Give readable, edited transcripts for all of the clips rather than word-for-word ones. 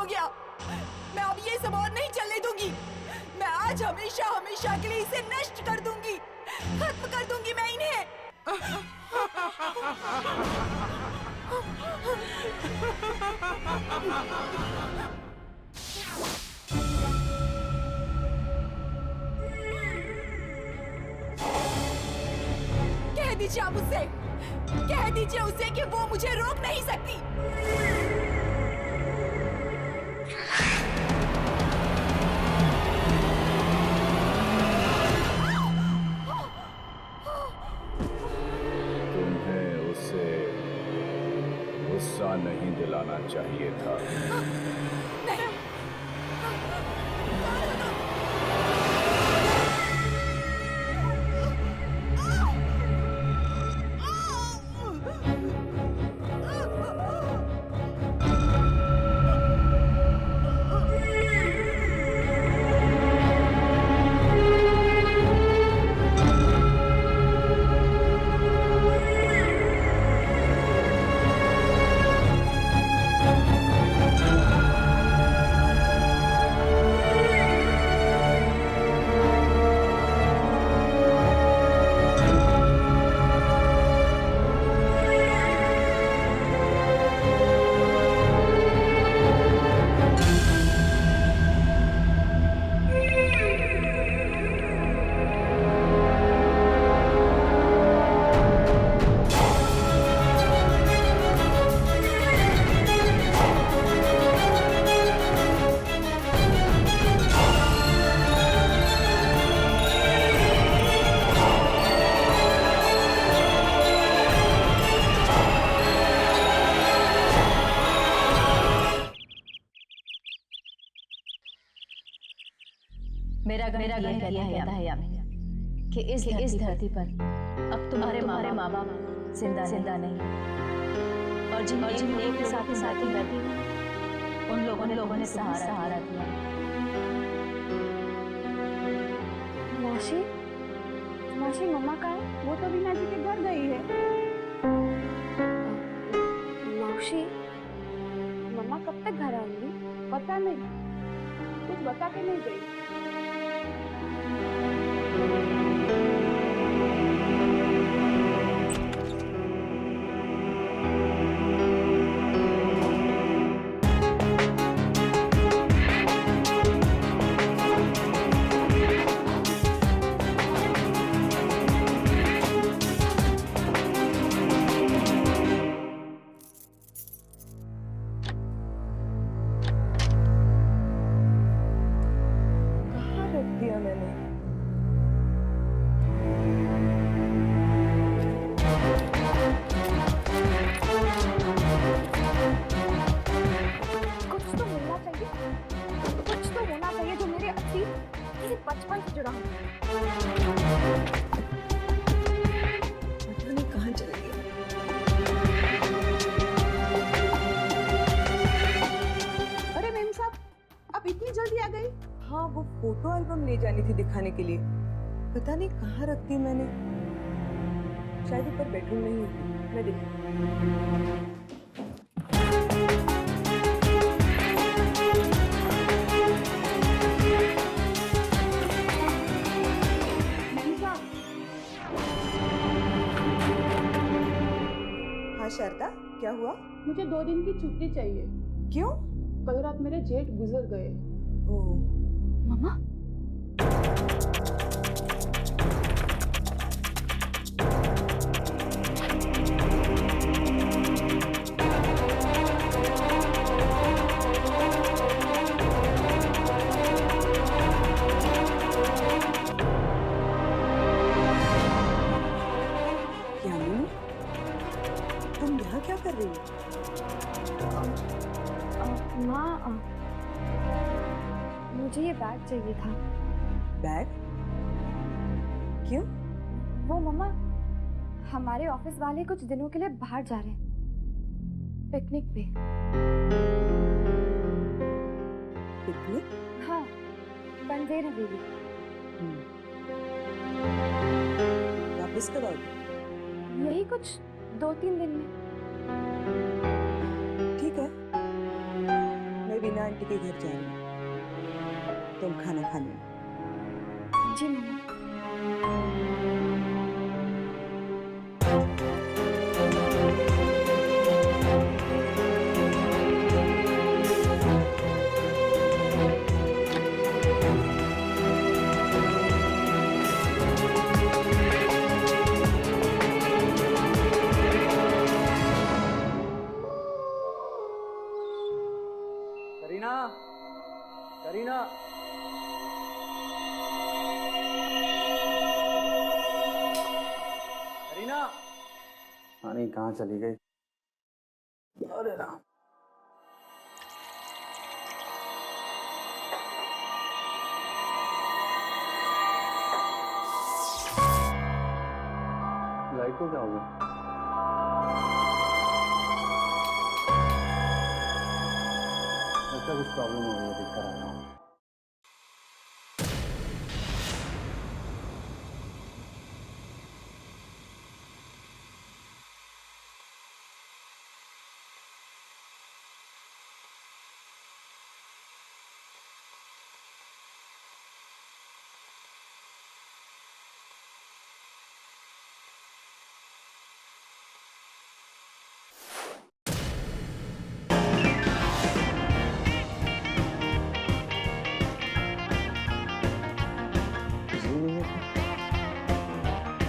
हो गया। मैं अब ये सब और नहीं चलने दूंगी। मैं आज हमेशा हमेशा के लिए इसे नष्ट कर दूंगी, खत्म कर दूंगी मैं इन्हें। कह दीजिए आप उससे, कह दीजिए उसे कि वो मुझे रोक नहीं सकती। तुम्हें उसे गुस्सा नहीं दिलाना चाहिए था। नहीं। मेरा घर कहता है यामिनी कि इस धरती पर अब तुम्हारे माँ बाप जिंदा नहीं, और जिन एक के साथ रहती उन लोगों ने सहारा दिया। मौसी मम्मा कहाँ है? वो तो बीना जी के घर गई है। मौसी मम्मा कब तक घर आएंगी? पता नहीं, कुछ बता के नहीं गई। बचपन से जुड़ा हूँ। पता नहीं कहाँ चले गए। अरे मेम साहब, आप इतनी जल्दी आ गई? हाँ, वो फोटो एल्बम ले जानी थी दिखाने के लिए। पता नहीं कहाँ रख दी मैंने। शायद ऊपर बेडरूम में ही होगी, मैं देखूँ। शारदा, क्या हुआ? मुझे 2 दिन की छुट्टी चाहिए। क्यों? कल रात मेरे जेठ गुजर गए। ओह, मम्मा? तुम यहाँ क्या कर रही हो? माँ, मुझे ये बैग चाहिए था। बैग? क्यों? वो मम्मा, हमारे ऑफिस वाले कुछ दिनों के लिए बाहर जा रहे हैं, पिकनिक पे। पिकनिक? हाँ, बंदेर हवेली। वापस कब आओगी? यही कुछ 2-3 दिन में। ठीक है, मैं भी रीना आंटी के घर जा रही हूँ, तुम खाना खा लेना। जी मम्मा। करीना, करीना, करीना। नहीं, कहाँ चली गई? अरे राम। लाइट को क्या हो गया? कुछ प्रॉब्लम हो गई है, देख कर आता हूँ।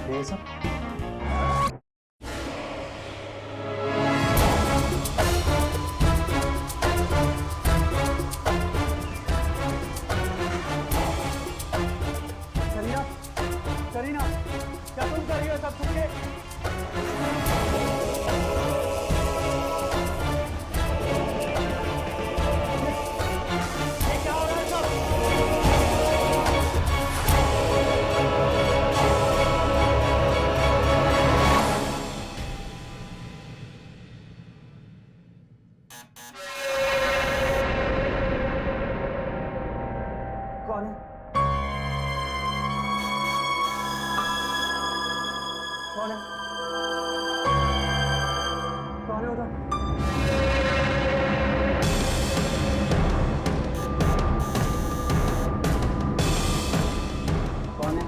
ये सब करीना, करीना, क्या तुम कर रही हो सब सुन के? ये क्या हो रहा है सब? कौन है? कौन है? कौन है उधर? कौन है?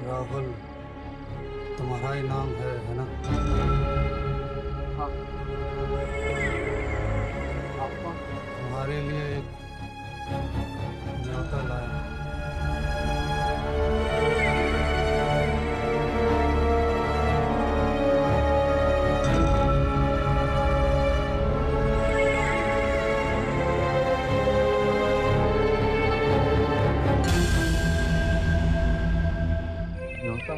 राहुल, तुम्हारा ही नाम है ना? हाँ। आप कौन? तुम्हारे लिए एक न्योता लाया। न्योता?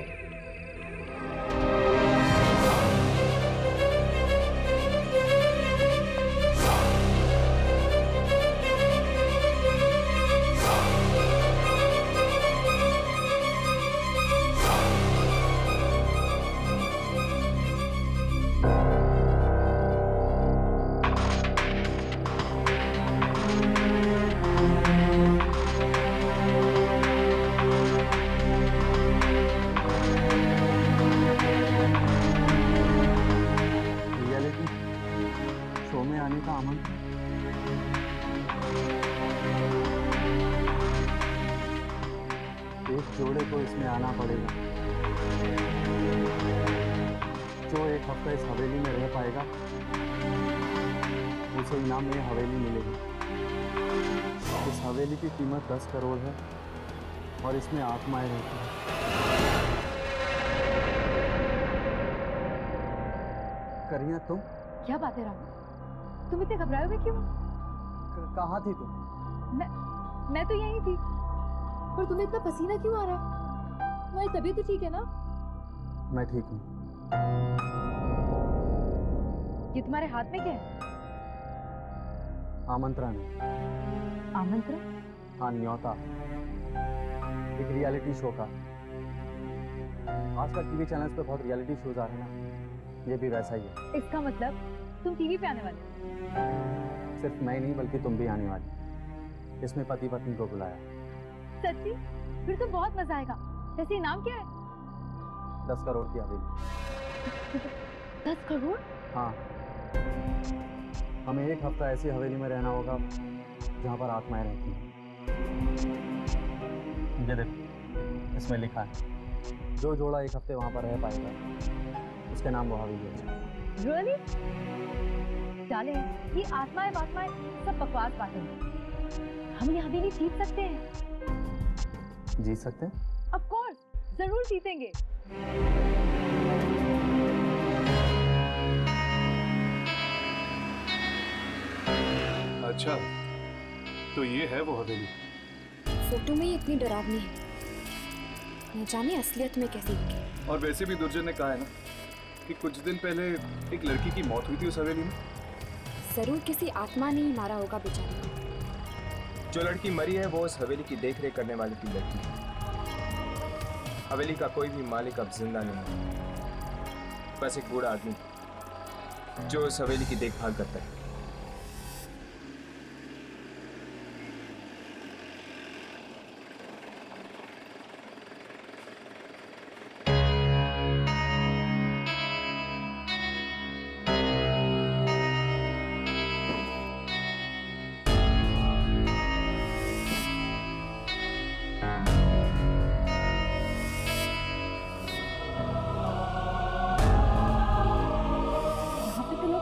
रियलिटी शो में आने का आमंत्रण? एक जोड़े को इसमें आना पड़ेगा। जो एक हफ्ता इस हवेली में रह पाएगा उसे इनाम में हवेली मिलेगी। इस हवेली की कीमत 10 करोड़ है और इसमें आत्माएं रहती हैं। करिया तुम? क्या बात है राहुल, तुम इतने घबराए हुए क्यों? कहाँ थी तुम? मैं तो यहीं थी। पर तुम्हें इतना पसीना क्यों आ रहा है? तुम्हारी तबीयत तो ठीक है ना? मैं ठीक हूँ। ये तुम्हारे हाथ में क्या है? आमंत्रण। आमंत्रण? हाँ, न्योता। एक रियलिटी शो का। आजकल टीवी चैनल्स पे बहुत रियलिटी शोज आ रहे हैं ना, ये भी वैसा ही है। इसका मतलब तुम टीवी पे आने वाले हो? सिर्फ मैं नहीं बल्कि तुम भी आने वाली। इसमें पति पत्नी को बुलाया। सच्ची? फिर तो बहुत मजा आएगा। वैसे इनाम क्या है? 10 करोड़ की हवेली। 10 करोड़? हाँ, हमें 1 हफ्ता ऐसी हवेली में रहना होगा जहाँ पर आत्माएं रहती हैं। ये देखो, इसमें लिखा है जो जोड़ा 1 हफ्ते वहाँ पर रह पाएगा उसके नाम वो हवेली है। Really? डार्लिंग, ये आत्माएं वात्माएं सब बकवास बातें हैं। हम ये हवेली जीत सकते हैं। जीत सकते हैं? Of course, जरूर जीतेंगे। अच्छा, तो ये है वो हवेली। फोटो में ही इतनी डरावनी है, न जाने असलियत में कैसी दिखे। और वैसे भी दुर्जन ने कहा है ना कि कुछ दिन पहले एक लड़की की मौत हुई थी उस हवेली में। जरूर किसी आत्मा ने ही मारा होगा बेचारी को। जो लड़की मरी है वो उस हवेली की देखरेख करने वाली की लड़की है। हवेली का कोई भी मालिक अब जिंदा नहीं है, बस एक बूढ़ा आदमी जो उस हवेली की देखभाल करता है।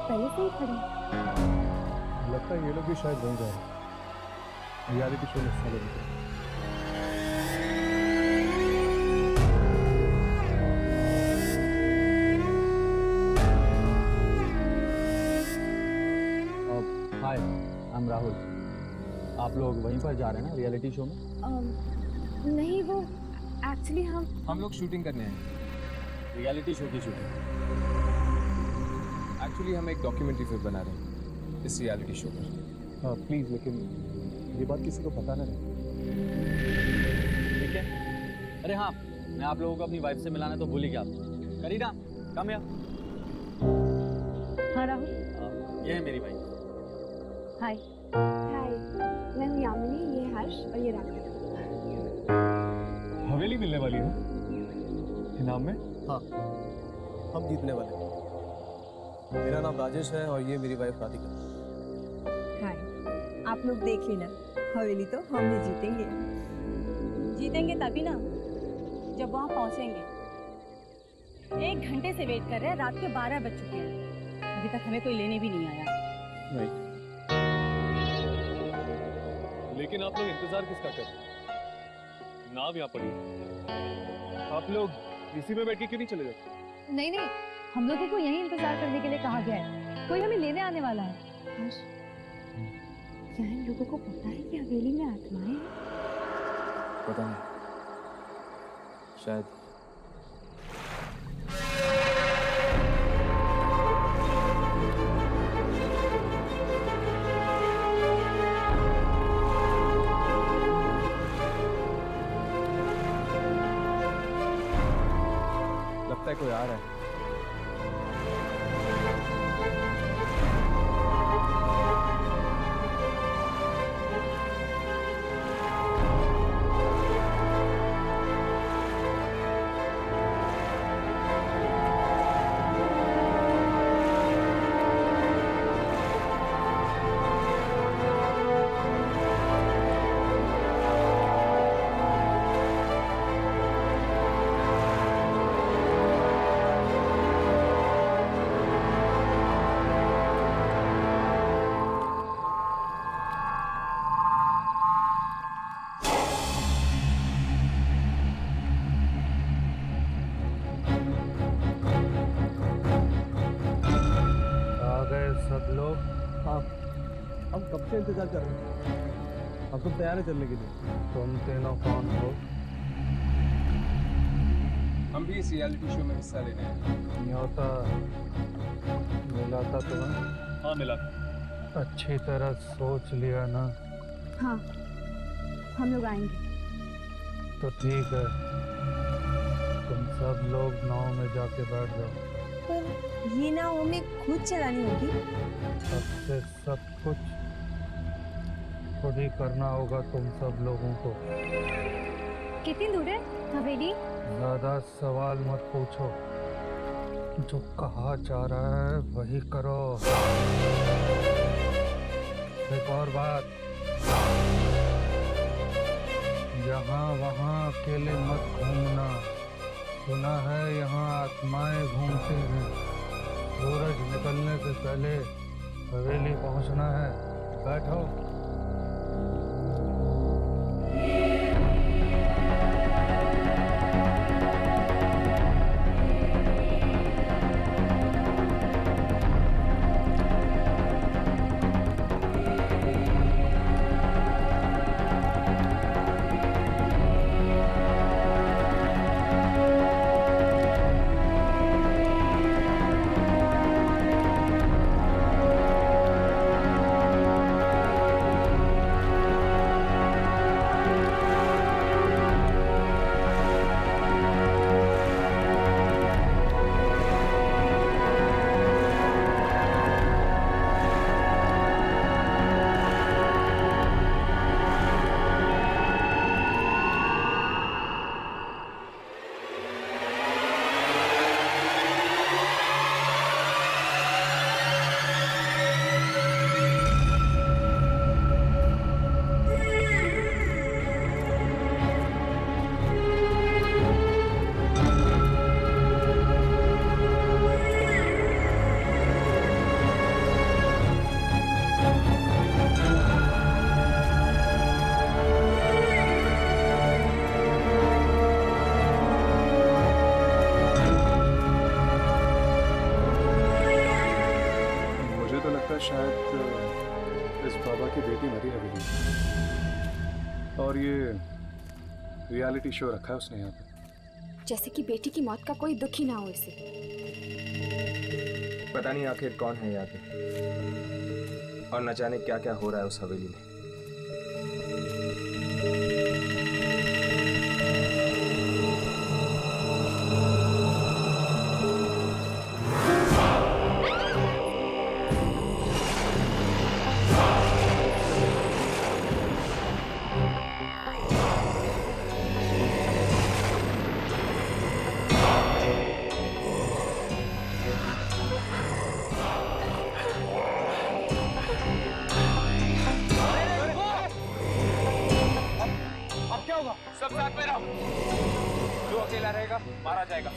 पहले से ही खड़ी। लगता है ये लोग भी शायद वहीं जा रहे हैं, रियलिटी शो में हिस्सा ले रहे हैं। हाय, आई एम राहुल। आप लोग वहीं पर जा रहे हैं ना रियलिटी शो में? नहीं, वो एक्चुअली हम लोग शूटिंग करने हैं। रियलिटी शो की शूटिंग। एक्चुअली हम एक डॉक्यूमेंट्री फिल्म बना रहे हैं इस रियलिटी शो पर। प्लीज़, लेकिन ये बात किसी को पता ना रहे, ठीक है? अरे हाँ, मैं आप लोगों को अपनी वाइफ से मिलाना तो भूल ही गया। करीना, कम या। हाँ राहुल, ये है मेरी वाइफ। हाय। हाय, मैं हूँ यामिनी, ये हर्ष और ये राहुल। हवेली मिलने वाली है इनाम में? हाँ, हम जीतने वाले हैं। मेरा नाम राजेश है और ये मेरी वाइफ राधिका। हाय, आप लोग देख लेना, हवेली तो हम भी जीतेंगे। जीतेंगे तभी ना जब वहाँ पहुँचेंगे। 1 घंटे से वेट कर रहे हैं, रात के 12 बज चुके हैं, अभी तक हमें कोई लेने भी नहीं आया। लेकिन आप लोग इंतजार किसका कर रहे हैं? नाव यहाँ पड़ी है। आप लोग इसी में बैठ के क्यों नहीं चले जाते? नहीं नहीं, हम लोगों को यहीं इंतजार करने के लिए कहा गया है। कोई हमें लेने आने वाला है। हर्ष, क्या इन लोगों को पता है कि हवेली में आत्माएं हैं? पता नहीं, शायद। लगता है कोई आ रहा है। सब लोग। हाँ, हम कब से इंतजार कर रहे हैं। हम सब तैयार हैं चलने के लिए। तुम तीनों कौन हो? हम भी इस रियलिटी शो में हिस्सा लेने हैं। न्योता मिला था तुम्हें? हाँ मिला। अच्छी तरह सोच लिया ना? हाँ, हम लोग आएंगे। तो ठीक है, तुम सब लोग नाव में जाके बैठ जाओ। पर ये नाव हमें खुद चलानी होगी? सबसे सब कुछ खुद ही करना होगा तुम सब लोगों को। कितनी दूर है हवेली? ज्यादा सवाल मत पूछो, जो कहा जा रहा है वही करो। एक और बात, यहाँ वहाँ अकेले मत घूमना। सुना है यहाँ आत्माएं घूमती हैं। सूरज निकलने से पहले हवेली पहुँचना है। बैठो। शायद इस बाबा की बेटी मरी हवेली और ये रियलिटी शो रखा है उसने यहाँ पे, जैसे कि बेटी की मौत का कोई दुख ही ना हो इसे। पता नहीं आखिर कौन है यहाँ पे और न जाने क्या क्या हो रहा है उस हवेली में। सब साथ में रहो, जो अकेला रहेगा मारा जाएगा।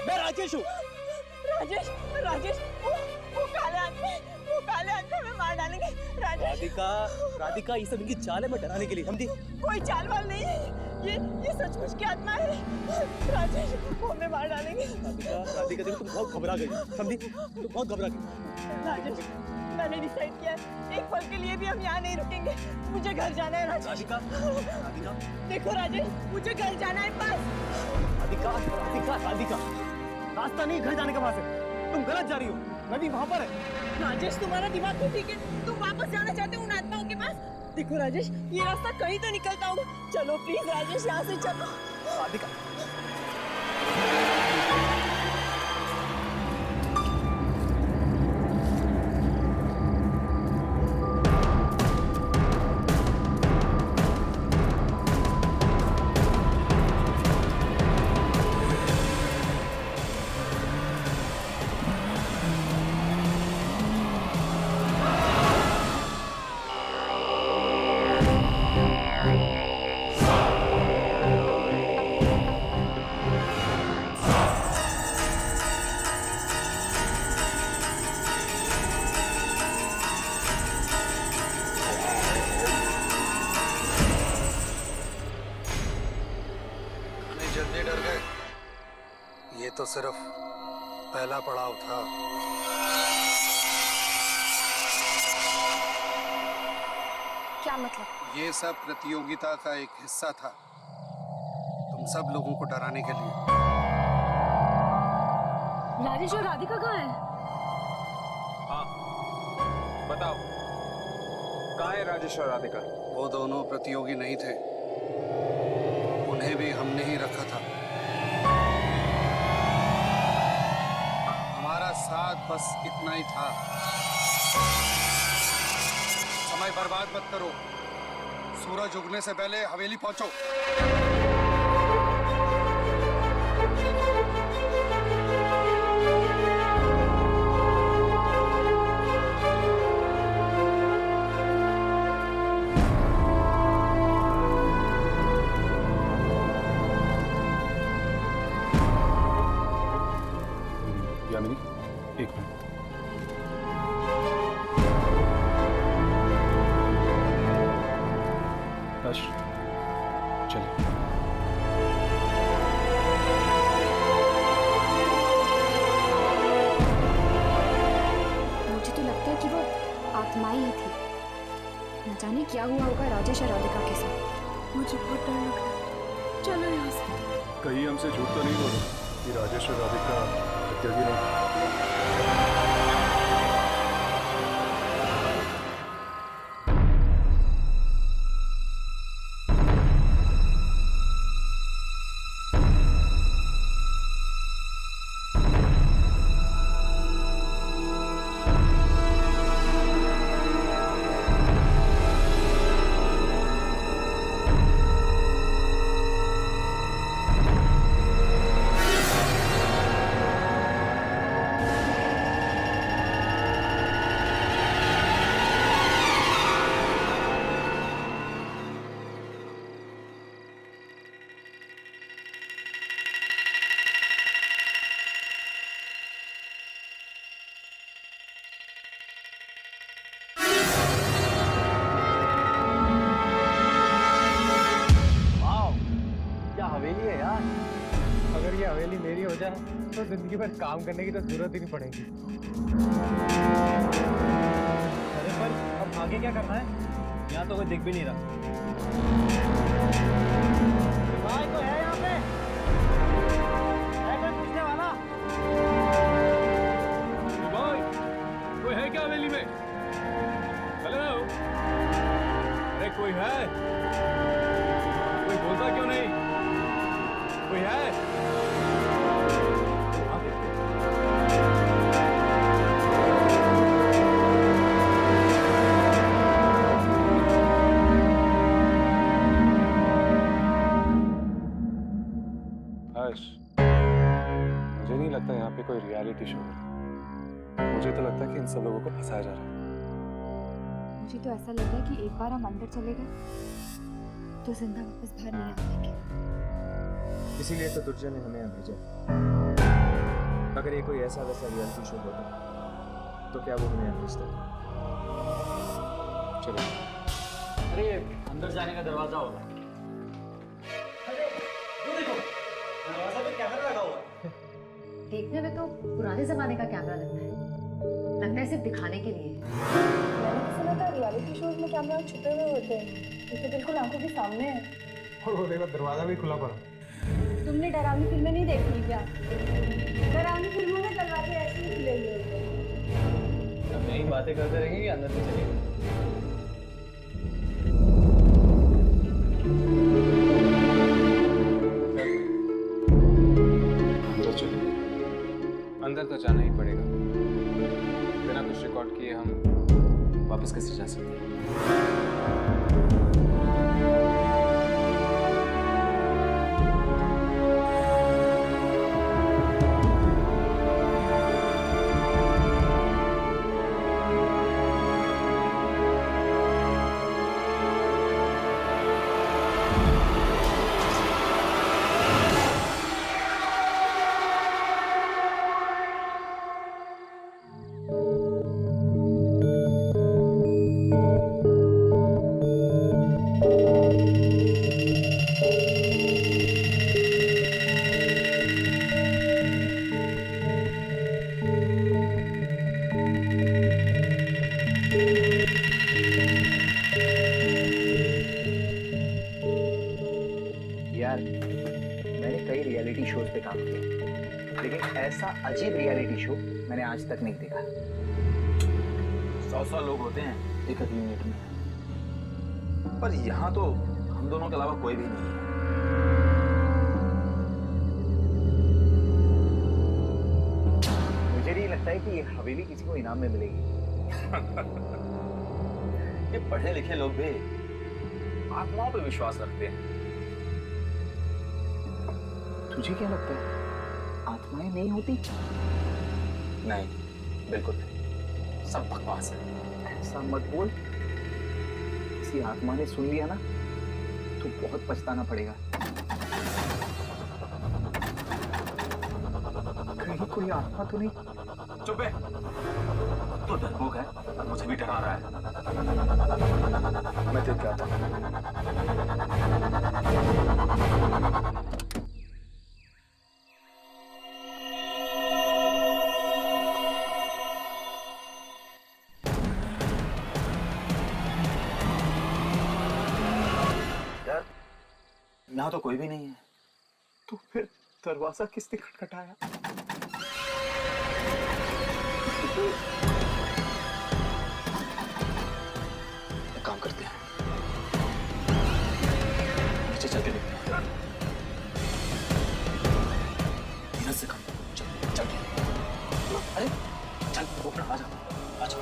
मैं राजेश हूँ। राजेश, राजेश, वो काले आदमी हमें मार डालेंगे। राजेश, राधिका, राधिका, ये सब इनकी चाल है मैं डराने के लिए, समझी? कोई चाल वाल नहीं है, ये सचमुच की आत्मा है। राजेश, वो हमें मार डालेंगे। राधिका, राधिका, देखो तुम बहुत घबरा गई, समझी? तुम बहुत घबरा गई। राजेश, मैंने डिसाइड किया है, एक पल के लिए भी हम यहाँ नहीं रुकेंगे। मुझे घर जाना है राजेश। राधिका, राधिका, देखो राजेश, मुझे घर जाना है बस। राधिका, राधिका, राधिका, रास्ता नहीं घर जाने का वहां से, तुम गलत जा रही हो, नदी वहां पर है। राजेश, तुम्हारा दिमाग तो ठीक है, तुम वापस जाना चाहते हो उन आत्माओं के पास। देखो राजेश, ये रास्ता कहीं तो निकलता होगा। चलो प्लीज राजेश, यहाँ से चलो। राधिका, सिर्फ पहला पड़ाव था। क्या मतलब? ये सब प्रतियोगिता का एक हिस्सा था, तुम सब लोगों को डराने के लिए। राजेश और राधिका कहाँ है? हाँ, बताओ कहाँ है राजेश और राधिका? वो दोनों प्रतियोगी नहीं थे, उन्हें भी हमने ही रखा था। हमारा साथ बस इतना ही था। समय बर्बाद मत करो, सूरज उगने से पहले हवेली पहुंचो। यामिनी, एक मिनट। हर्ष, चलिए। मुझे तो लगता है कि वो आत्माई ही थी। न जाने क्या हुआ होगा राजेश और राधिका के साथ। मुझे बहुत डर लग रहा है, चलो यहाँ से। कहीं हमसे झूठ तो नहीं बोलो कि राजेश और राधिका हत्या की रात? हवेली है यार। अगर ये हवेली मेरी हो जाए तो जिंदगी भर काम करने की तो जरूरत ही नहीं पड़ेगी। अरे पर अब आगे क्या करना है? यहाँ तो कोई दिख भी नहीं रहा। भाई कोई है यहाँ पे? है कोई पूछने वाला? भाई, कोई है क्या हवेली में? हेलो? अरे कोई है? कोई बोलता क्यों नहीं? कोई है? हर्ष, मुझे नहीं लगता यहाँ पे कोई रियलिटी शो है। मुझे तो लगता है कि इन सब लोगों को फंसाया जा रहा है। मुझे तो ऐसा लग रहा है कि एक बार हम अंदर चले गए तो जिंदा वापस बाहर नहीं आ पाएंगे। इसीलिए तो दुर्जय ने हमें यहाँ भेजा। अगर ये कोई ऐसा वैसा रियलिटी शो होता तो क्या वो हमें यहाँ भेजता? चलो। अरे अंदर जाने का दरवाजा होगा। दरवाजा पे कैमरा लगा हुआ है। देखने में तो पुराने जमाने का कैमरा लगता है, लगता है सिर्फ दिखाने के लिए। मैंने तो सुना था रियलिटी शोज में कैमरा छुपे हुए होते हैं, ये तो बिल्कुल आंखों के सामने है। और वो देखो दरवाजा भी खुला पड़ा। तुमने डरावनी फिल्में नहीं देखी क्या? डरावनी फिल्मों में दरवाजे ऐसे ही खुले हुए होते हैं। अब यही बातें करते रहेंगे कि अंदर भी चलेंगे? अंदर चलो। अंदर तो जाना ही पड़ेगा। बिना कुछ रिकॉर्ड किए हम वापस कैसे जा सकते हैं? जैसा अजीब रियलिटी शो मैंने आज तक नहीं देखा। 100 लोग होते हैं एक यूनिट में, पर यहाँ तो हम दोनों के अलावा कोई भी नहीं है। मुझे नहीं लगता है कि ये हवेली किसी को इनाम में मिलेगी। ये पढ़े लिखे लोग भी आत्माओं पर विश्वास रखते हैं। तुझे क्या लगता है आत्माएं नहीं होती? नहीं, बिल्कुल नहीं, सब बकवास है। ऐसा मत बोल, किसी आत्मा ने सुन लिया ना तो बहुत पछताना पड़ेगा। कहीं कोई आत्मा तो नहीं? चुप है, तो डरपोक है, मुझे भी डरा रहा है। मैं देख के आता हूँ। यार, यहाँ तो कोई भी नहीं है। तो फिर दरवाजा किसने खटखटाया? एक काम करते हैं, नीचे चल के देखते हैं। मिनट से कम, चल के। अरे चल, ऊपर आ जा, आ जा।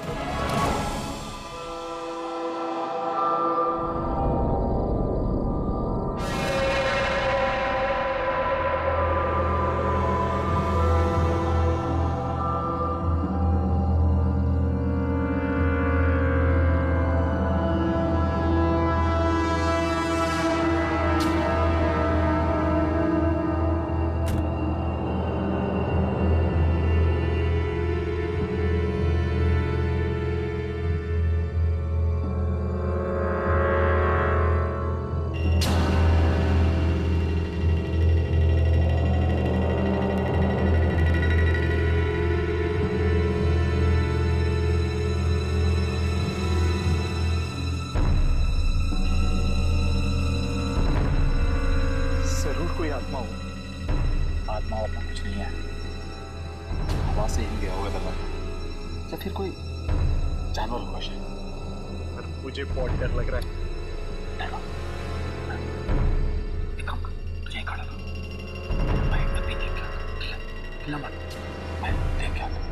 आत्मा वात्मा कुछ नहीं है, हवा से ही गया होगा दरवाजा, या फिर कोई जानवर होगा शायद। पर मुझे बहुत डर लग रहा है। एक काम कर, तुझे यहीं खड़ा रहो, मैं तब भी देख के आता हूँ, ठीक है? हिलना मत, मैं देख के आता हूँ।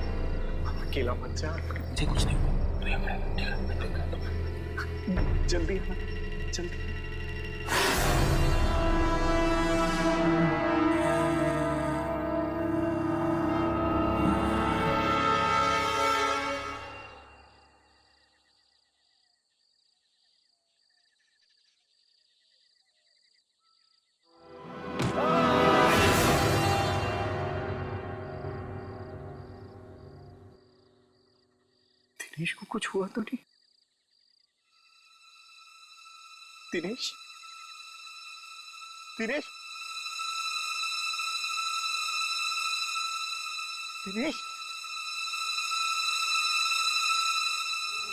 अकेला मत जा, मुझे कुछ नहीं हुआ, तू यहाँ खड़ा रहो, ठीक है? मैं देख के आता हूँ। जल्दी आना, जल्दी। दिनेश को कुछ हुआ तो नहीं? दिनेश, दिनेश, दिनेश,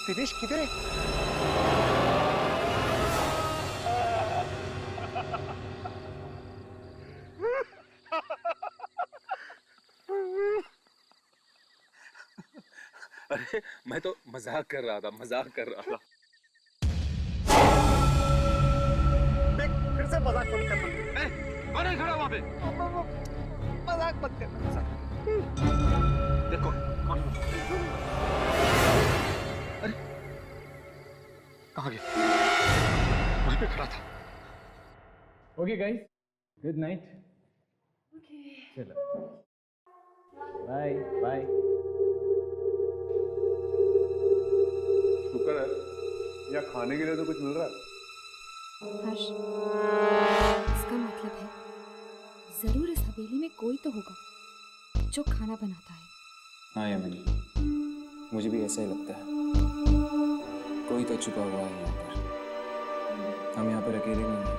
दिनेश किधर है? अरे मैं तो मजाक कर रहा था, मजाक कर रहा था। देख, फिर से मजाक मत करना। कौन है खड़ा वहाँ पे? मजाक मत करना। देखो कौन? अरे कहाँ गया? वहीं पे खड़ा था। Okay guys, good night. चलो बाय बाय। शुक्र है यहाँ खाने के लिए तो कुछ मिल रहा है। हर्ष, इसका मतलब है जरूर इस हवेली में कोई तो होगा जो खाना बनाता है। हाँ यामिनी, मुझे भी ऐसा ही लगता है, कोई तो छुपा हुआ है यहाँ पर। हम यहाँ पर अकेले नहीं हैं,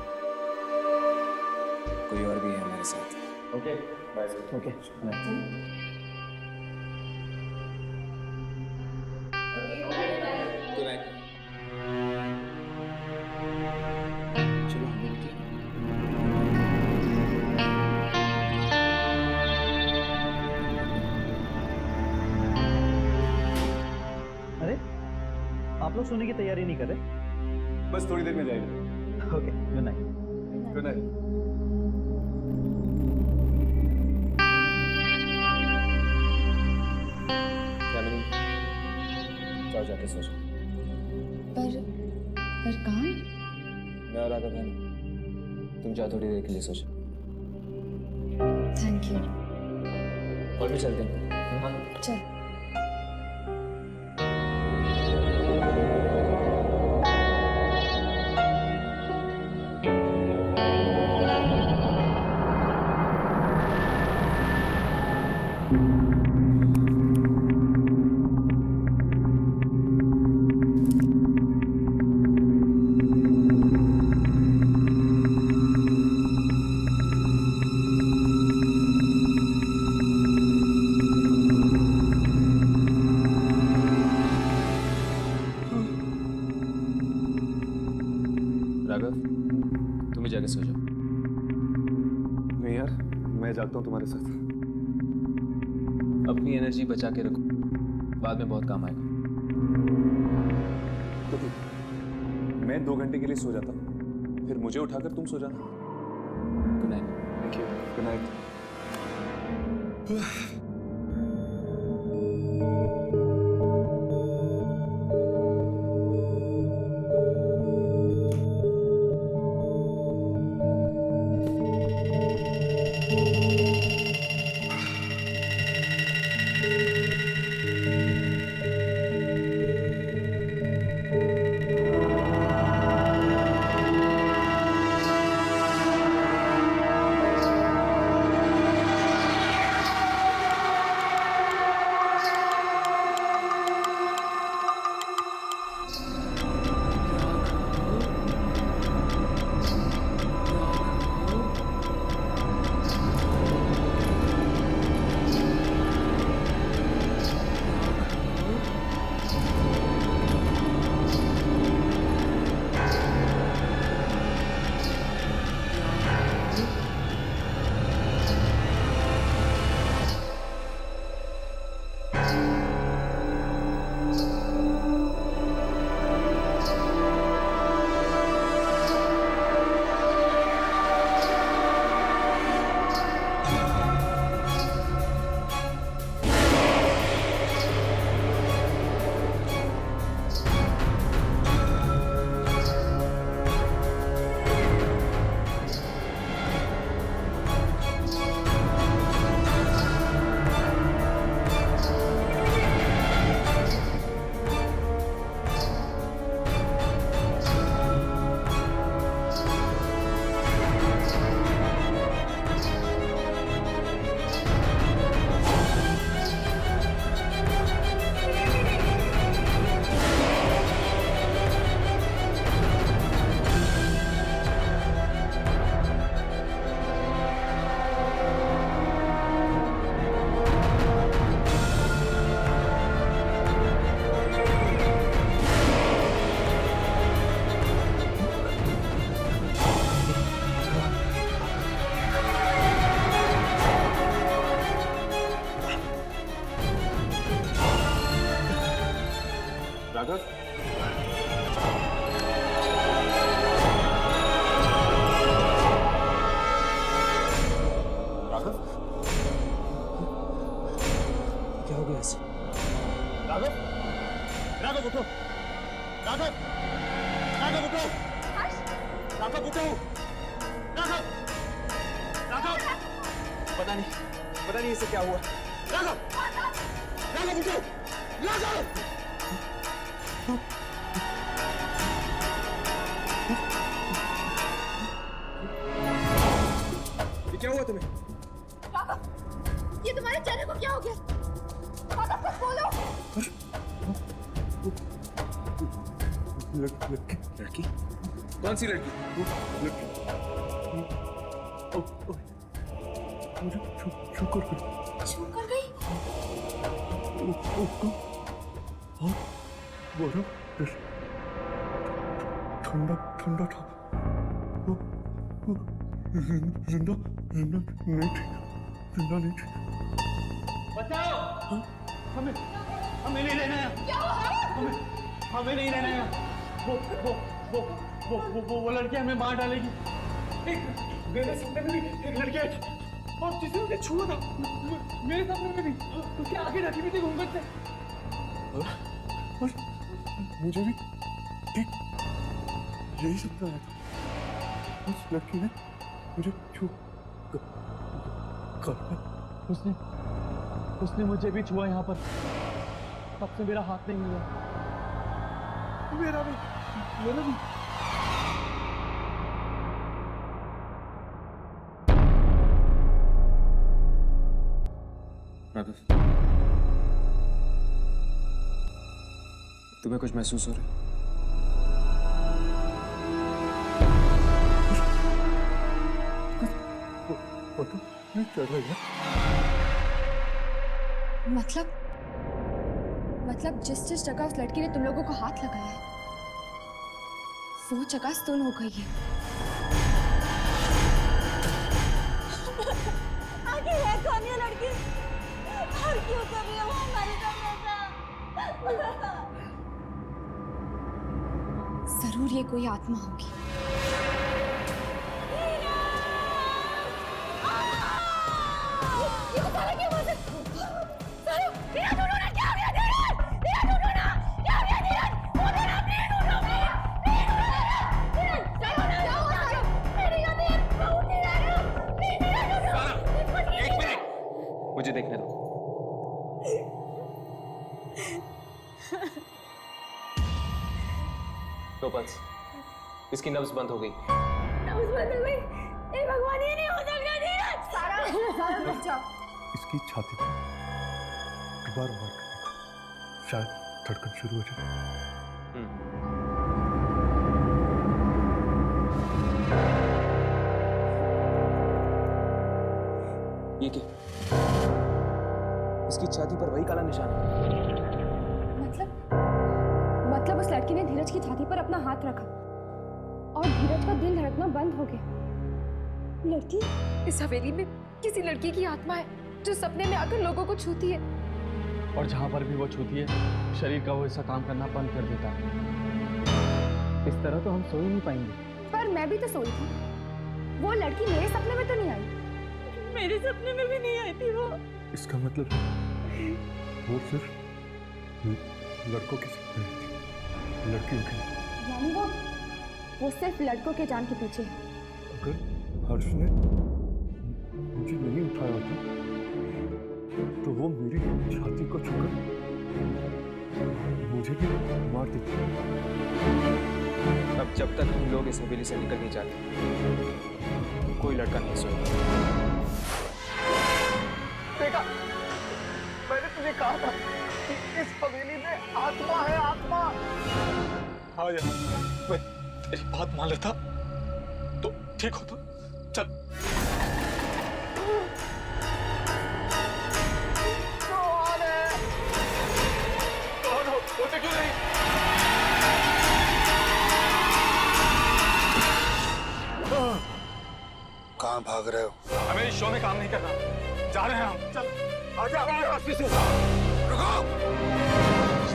कोई और भी है हमारे साथ। Okay bye. Okay good night. चलो हम भी निकलें। आप लोग सोने की तैयारी नहीं कर रहे? बस थोड़ी देर में जाएगा। Okay, good night. Good night. Yamini, जाओ जाके सो जाओ। पर कहाँ? मैं और राघव है ना, तुम जाओ थोड़ी देर के लिए सो जाओ। Thank you. और भी चलते हैं। चल। राघव, तुम ही जाके सो जाओ। नहीं यार, मैं जागता हूँ तुम्हारे साथ। अपनी एनर्जी बचा के रखो, बाद में बहुत काम आएगा। तो मैं 2 घंटे के लिए सो जाता हूँ, फिर मुझे उठाकर तुम सो जाना। Good night. Thank you. Good night. Raghav, Raghav, क्या हो गया ऐसे? राघव, राघव उठो, राघव, राघव उठो, राघव उठो, राघव, राघव, पता नहीं इसे क्या हुआ। राघव, राघव उठो, राघव। ये क्या हुआ तुम्हें? ये तुम्हारे चेहरे को क्या हो गया? कुछ बोलो। लड़की? कौन सी लड़की? लड़की। मुझे छू कर गई। छू कर गई? बड़ा ठंडा ठंडा था। जिंदा नहीं थी। बचाओ! हमें ले लेना है। क्या हुआ? हमें नहीं रहना यहाँ। वो लड़की हमें मार डालेगी। मेरे सामने में भी एक लड़की आई और जिसे उसे छुआ था, मेरे सामने में भी उसके आगे ढकी भी थी घूंघट से। और मुझे भी ठीक यही सपना आया था। उस लड़की ने मुझे उसने मुझे भी छुआ यहाँ पर। तब से मेरा हाथ नहीं मिला। मेरा भी। राघव, तुम्हें कुछ महसूस हो रहा है? पता नहीं चल रहा है। मतलब जिस जगह उस लड़की ने तुम लोगों को हाथ लगाया है वो जगह सुन हो गई है। आगे है कौन ये लड़की और क्यों कर रही है वो हमारे साथ ऐसा? जरूर ये कोई आत्मा होगी। ये बता रहा क्या बात है? सारू, मेरा ढूंढना क्या हो गया धीरज? मेरा ढूंढना क्या हो गया धीरज? ढूंढना प्लीज ढूंढो प्लीज धीरज सारू क्या हुआ सारू? मेरी गति बहुत धीरज प्लीज धीरज ढूंढो। एक मिनट, मुझे देखने दो। नो पल्स, इसकी नब्ज बंद हो गई। नब्ज बंद हो गई? ए भगवान, ये नहीं हो सकता धीरज। सारा रुक जाओ। इसकी छाती पर दोबारा मार करने का, शायद धड़कन शुरू हो जाए। ये क्या? इसकी छाती पर वही काला निशान है। मतलब उस लड़की ने धीरज की छाती पर अपना हाथ रखा और धीरज का दिल धड़कना बंद हो गया। लड़की इस हवेली में किसी लड़की की आत्मा है जो सपने में आकर लोगों को छूती है। और जहाँ पर भी वो छूती है, शरीर का वो हिस्सा काम करना बंद कर देता है। इस तरह तो हम सो ही नहीं पाएंगे। पर मैं भी तो सोई थी। वो लड़की मेरे सपने में तो नहीं आई। मेरे सपने में भी नहीं आई थी वो। इसका मतलब वो सिर्फ लड़कों के सपने में थी, लड़कियों के। यानी वो सिर्फ लड़कों के जान के पीछे है। अगर हर्ष ने मुझे नहीं उठाया होता तो वो मेरी छाती को छूकर मुझे भी मार देती। अब जब तक हम लोग इस हवेली से निकल नहीं जाते, कोई लड़का नहीं सोएगा। देखा, मैंने तुझे कहा था कि इस हवेली में आत्मा है, आत्मा। हाँ यार, मैं तेरी बात मान लेता तो ठीक होता। चल। कौन है? कौन हो? बोलते क्यों नहीं? कहाँ भाग रहे हो? हमें इस शो में काम नहीं करना, जा रहे हैं हम। चल, आजा रास्ते से। रुको!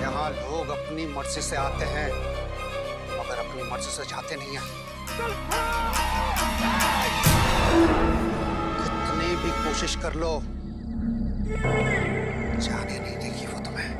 यहाँ लोग अपनी मर्जी से आते हैं, मगर अपनी मर्जी से जाते नहीं हैं। कितनी भी कोशिश कर लो, जाने नहीं देगी वो तुम्हें।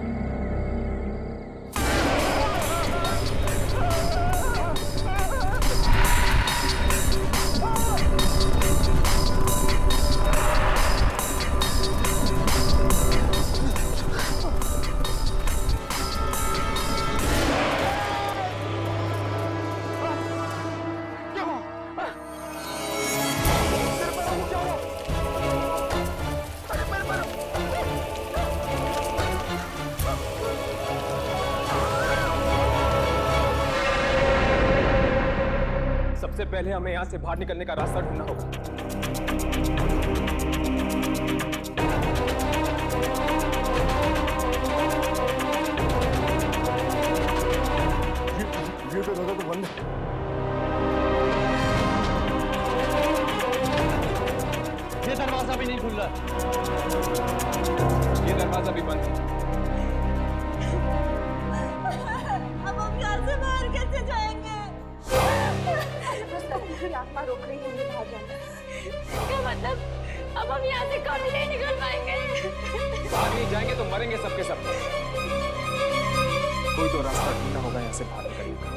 सबसे पहले हमें यहाँ से बाहर निकलने का रास्ता ढूंढना होगा। ये तो दरवाजा तो बंद है। ये दरवाजा भी नहीं खुल रहा। ये दरवाजा भी बंद है। अब मेरी आत्मा रोक रही है मुझे बाहर जाना। क्या मतलब अब हम यहाँ से कभी नहीं निकल पाएंगे? बाहर नहीं जाएंगे तो मरेंगे सबके सब। कोई तो रास्ता ढूंढना होगा यहाँ से बाहर निकलने का।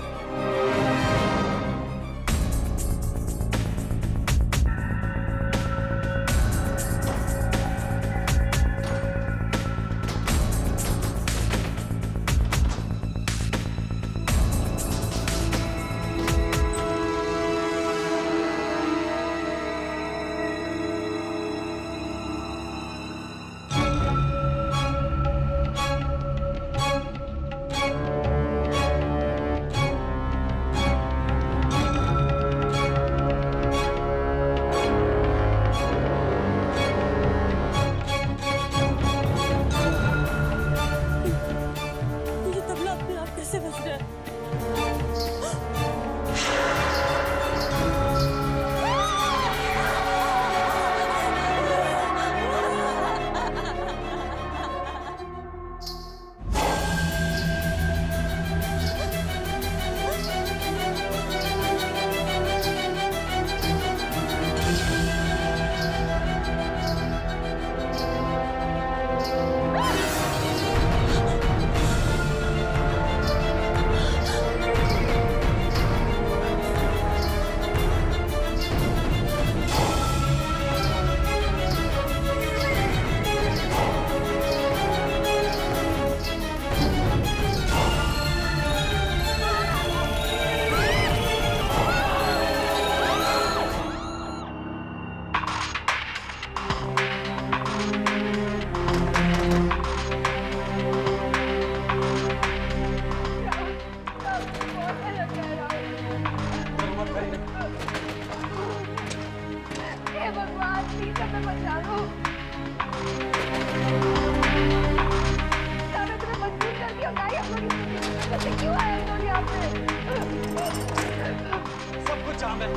सब कुछ जाम है।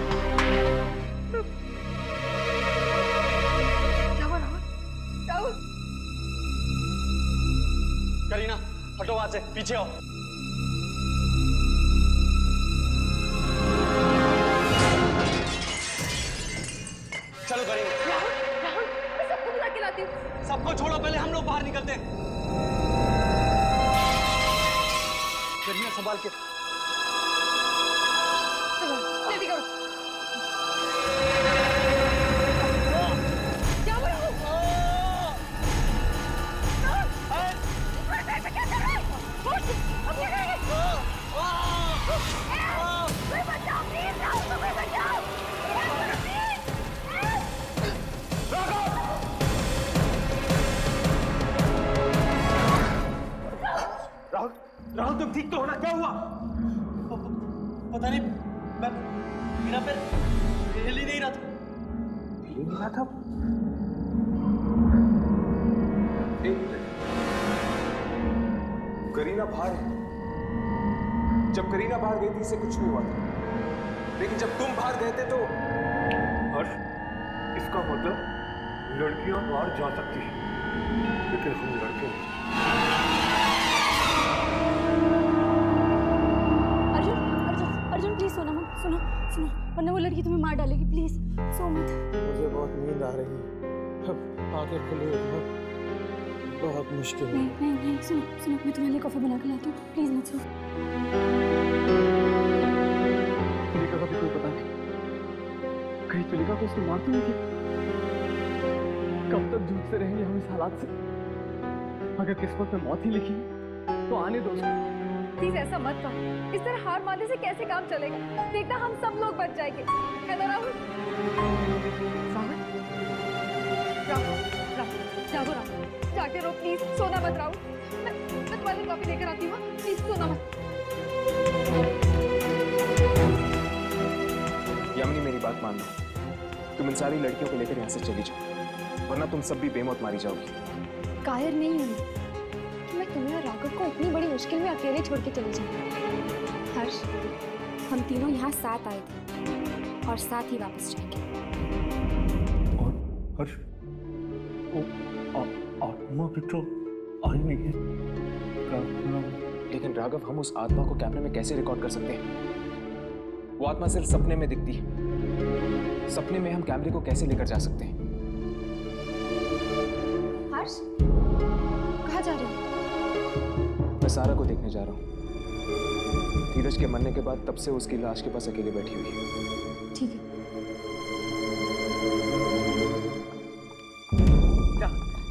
करीना हटो वहां से, पीछे आओ। चलो करीना। राहुल मैं सबको बुला के लाती हूँ। सबको छोड़ो, पहले हम लोग बाहर निकलते हैं। करीना संभाल के। चलो जल्दी करो। क्या हो रहा है? क्या कर रहा है? अब क्या करेंगे? कोई बचाओ प्लीज, राहुल को कोई बचाओ। राहुल, राहुल तुम ठीक तो हो ना? क्या हुआ? पता नहीं, मेरा पैर हिल ही नहीं रहा था। हिल ही नहीं रहा था? करीना बाहर है। जब करीना बाहर गई थी इसे कुछ नहीं हुआ था, लेकिन जब तुम बाहर गए थे तो। हर्ष, इसका मतलब लड़कियां बाहर जा सकती हैं, लेकिन हम लड़के नहीं। अर्जुन प्लीज सोना मत, सुनो सुनो, वरना वो लड़की तुम्हें मार डालेगी। प्लीज सो मत। मुझे बहुत नींद आ रही है, अब आगे खुले बहुत मुश्किल है। नहीं सुनो सुनो, मैं तुम्हारे लिए कॉफी बना के लाती हूँ। प्लीज मत सो। तुलिका का भी कोई पता नहीं, कहीं तुलिका को उसने मार तो नहीं दिया? कब तक जूझते रहेंगे हम इस हालात से? अगर किस्मत में मौत ही लिखी है तो आने दो उसको। प्लीज ऐसा मत करो, इस तरह हार मानने से कैसे काम चलेगा? देखना हम सब लोग बच जाएंगे, है ना राहुल? जागो राहुल, जाके रो प्लीज, सोना मत राहुल। मैं तुम्हारे कॉफी लेकर आती हूँ, प्लीज सोना मत। यामिनी मेरी बात मान लो, तुम इन सारी लड़कियों को लेकर यहाँ से चली जाओ, वरना तुम सब भी बेमौत मारी जाओगी। कायर नहीं हूँ कि मैं तुम्हें और राघव को इतनी बड़ी मुश्किल में अकेले छोड़ के चली जाऊँ। हर्ष, हम तीनों यहाँ साथ आए थे और साथ ही वापस जाएंगे। और हर्ष, वो आत्मा की तो आई नहीं है। लेकिन राघव, हम उस आत्मा को कैमरे में कैसे रिकॉर्ड कर सकते हैं? वो आत्मा सिर्फ सपने में दिखती है। सपने में हम कैमरे को कैसे लेकर जा सकते हैं? हर्ष, कहाँ जा रहे हो? मैं सारा को देखने जा रहा हूँ। धीरज के मरने के बाद तब से उसकी लाश के पास अकेले बैठी हुई है। ठीक है।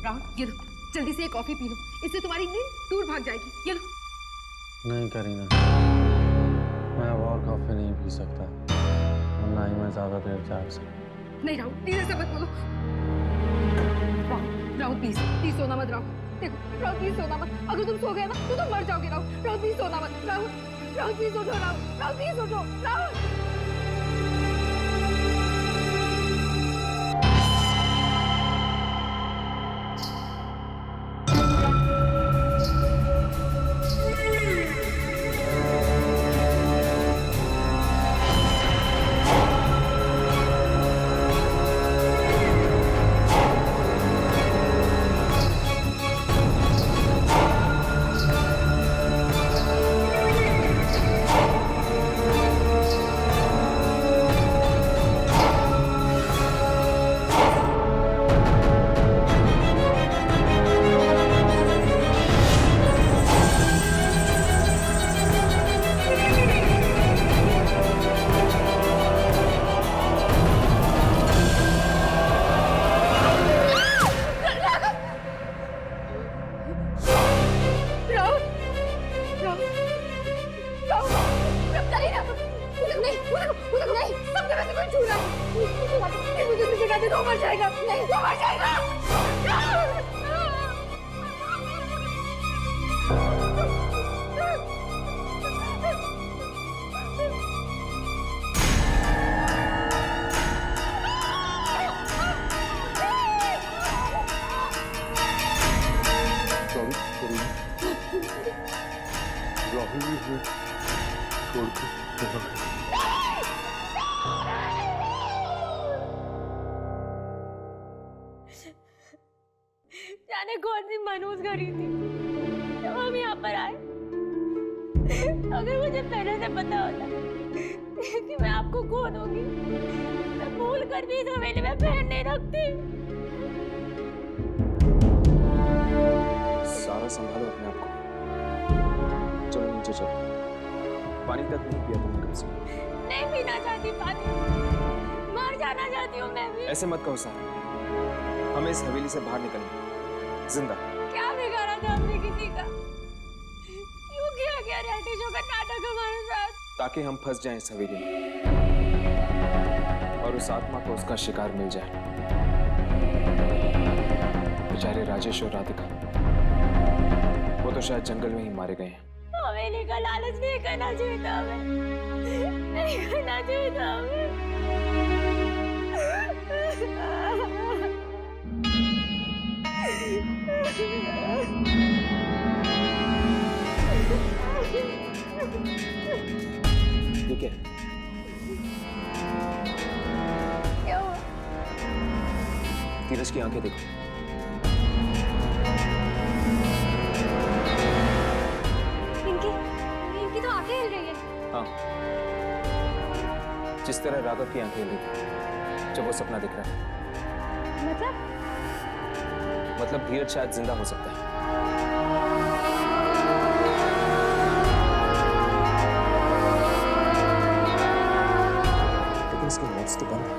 राहुल, ये लो, जल्दी से एक कॉफी पी लो, इससे तुम्हारी नींद दूर भाग जाएगी। ये लो। नहीं करीना, मैं अब और कॉफी नहीं पी सकता, और ना ही मैं ज्यादा देर जाग सकता। नहीं राहुल, प्लीज ऐसे मत बोलो। राहुल प्लीज सोना मत। राहुल देखो, राहुल प्लीज सोना मत। अगर तुम सो गए ना तो तुम मर जाओगे। राहुल प्लीज सोना मत। राहुल प्लीज उठो। राहुल प्लीज उठो। राहुल जाने कौन सी मनहूस घड़ी थी जब हम यहाँ पर आए। अगर मुझे पहले से पता होता कि मैं आपको खो दूंगी, मैं भूल कर भी इस हवेली में पैर नहीं रखती। सारा संभालो अपने आप को। चलो नीचे चलो। पानी तक नहीं पिया तुमने कब से? नहीं पीना चाहती पानी, मर जाना चाहती हूँ मैं भी। ऐसे मत कहो सारा, हमें इस हवेली से बाहर निकलना जिंदा। क्या बिगाड़ा था हमने किसी का? क्यों किया गया रियलिटी शो का नाटक हमारे साथ? ताकि हम फंस जाएं इस हवेली में और उस आत्मा को उसका शिकार मिल जाए। बेचारे राजेश और राधिका, वो तो शायद जंगल में ही मारे गए हैं। हवेली का लालच नहीं करना चाहिए था हमें, नहीं करना चाहिए था हमें। ठीक है, क्या हुआ? धीरज की आंखें देखो। इनकी तो आंखें हिल रही है। हाँ, जिस तरह राघव की आंखें हिल रही थी जब वो सपना दिख रहा है। मतलब धीरज शायद जिंदा हो सकता है। लेकिन इसकी नब्ज तो बंद है।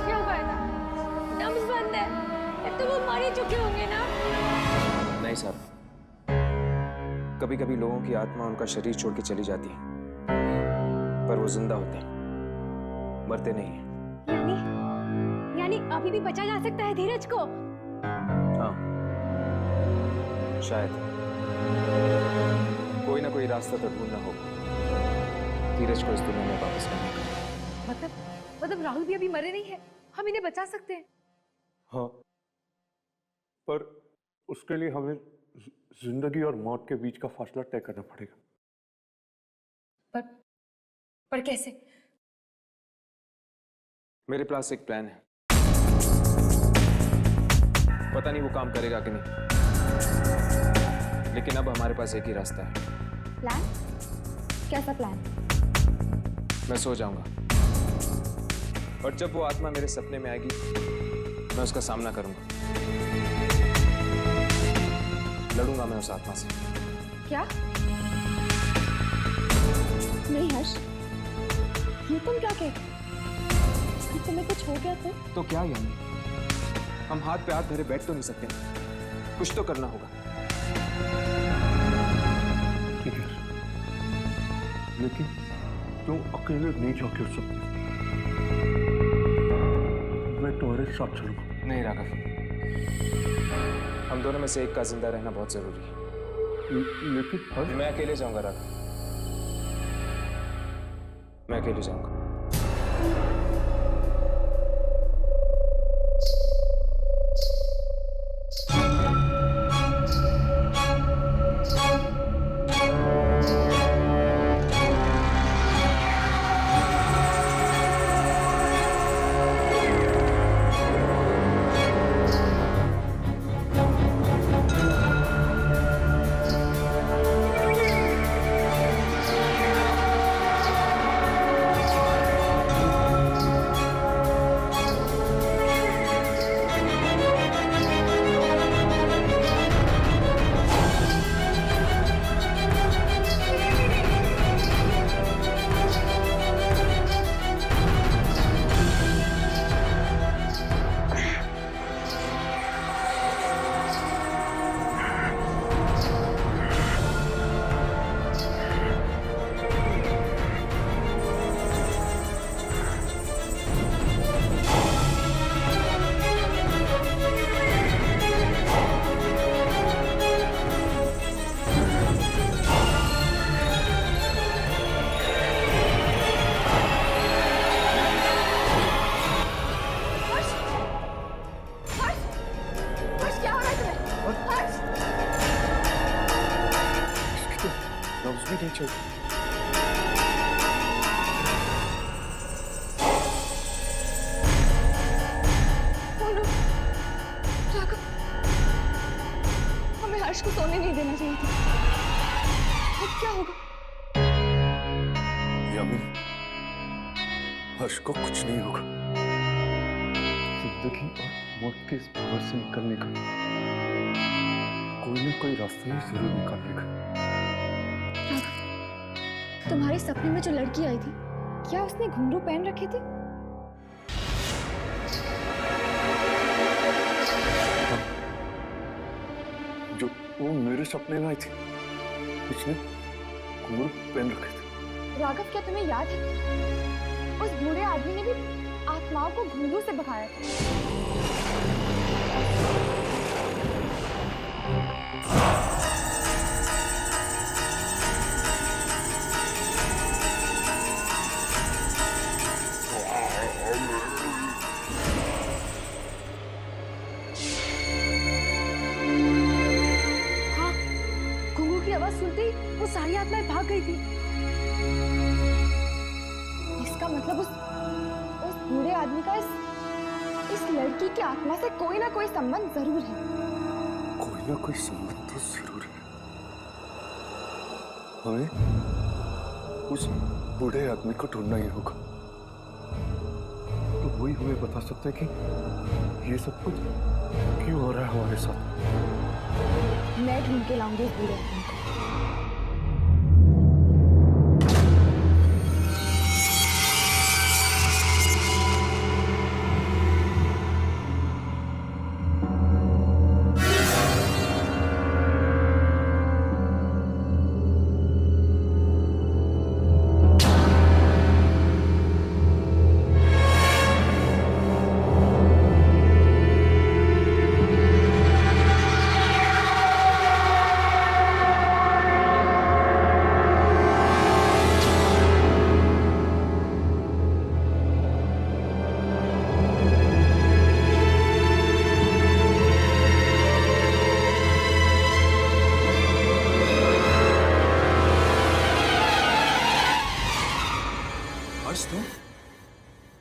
क्या हुआ था? नब्ज बंद है, फिर तो वो मर ही चुके होंगे ना? नहीं सर, कभी कभी लोगों की आत्मा उनका शरीर छोड़ के चली जाती है, पर वो जिंदा होते हैं, मरते नहीं हैं। यानी अभी भी बचा जा सकता है धीरज को? हाँ, शायद कोई ना कोई रास्ता तो ढूंढना होगा धीरज को इस दुनिया में वापस लाने का। मतलब राहुल भी अभी मरे नहीं है, हम इन्हें बचा सकते हैं। हाँ, पर उसके लिए हमें जिंदगी और मौत के बीच का फासला तय करना पड़ेगा। पर कैसे? मेरे पास एक प्लान है, पता नहीं वो काम करेगा कि नहीं, लेकिन अब हमारे पास एक ही रास्ता है। प्लान? कैसा प्लान? मैं सो जाऊंगा और जब वो आत्मा मेरे सपने में आएगी मैं उसका सामना करूंगा। लड़ूंगा मैं उस आत्मा से। क्या? नहीं हर्ष, ये तुम क्या कह? तुम्हें कुछ हो गया तो क्या यानी? हम हाथ पे हाथ धरे बैठ तो नहीं सकते, कुछ तो करना होगा। ठीक है, लेकिन तुम अकेले नहीं जाके हो सकते, मैं तुम्हारे साथ चलूंगा। नहीं राघव, हम दोनों में से एक का जिंदा रहना बहुत जरूरी है। लेकिन हर्ष, मैं अकेले जाऊंगा राघव, मैं अकेले जाऊंगा। हमें हर्ष को सोने नहीं देना चाहिए था। अब क्या होगा? यामिनी, हर्ष को कुछ नहीं होगा। जिंदगी और मौत के इस भंवर से निकलने का कोई ना कोई रास्ता ही जरूर निकालेगा। तुम्हारे सपने में जो लड़की आई थी, क्या उसने घुंघरू पहन रखे थे? जो वो मेरे सपने में आई थी, उसने घुंघरू पहन रखे थे। राघव, क्या तुम्हें याद है उस बूढ़े आदमी ने भी आत्माओं को घुंघरू से भगाया था? हाँ, घुंघरू की आवाज सुनते ही वो सारी आत्माएं भाग गई थी। इसका मतलब उस बूढ़े आदमी का इस लड़की की आत्मा से कोई ना कोई संबंध जरूर है। कोई ना कोई संबंध तो जरूर है। हमें उस बूढ़े आदमी को ढूंढना ही होगा, तो वही हमें बता सकता है कि ये सब कुछ क्यों हो रहा है हमारे साथ। मैं ढूंढ के लाऊंगी उस बूढ़े आदमी को।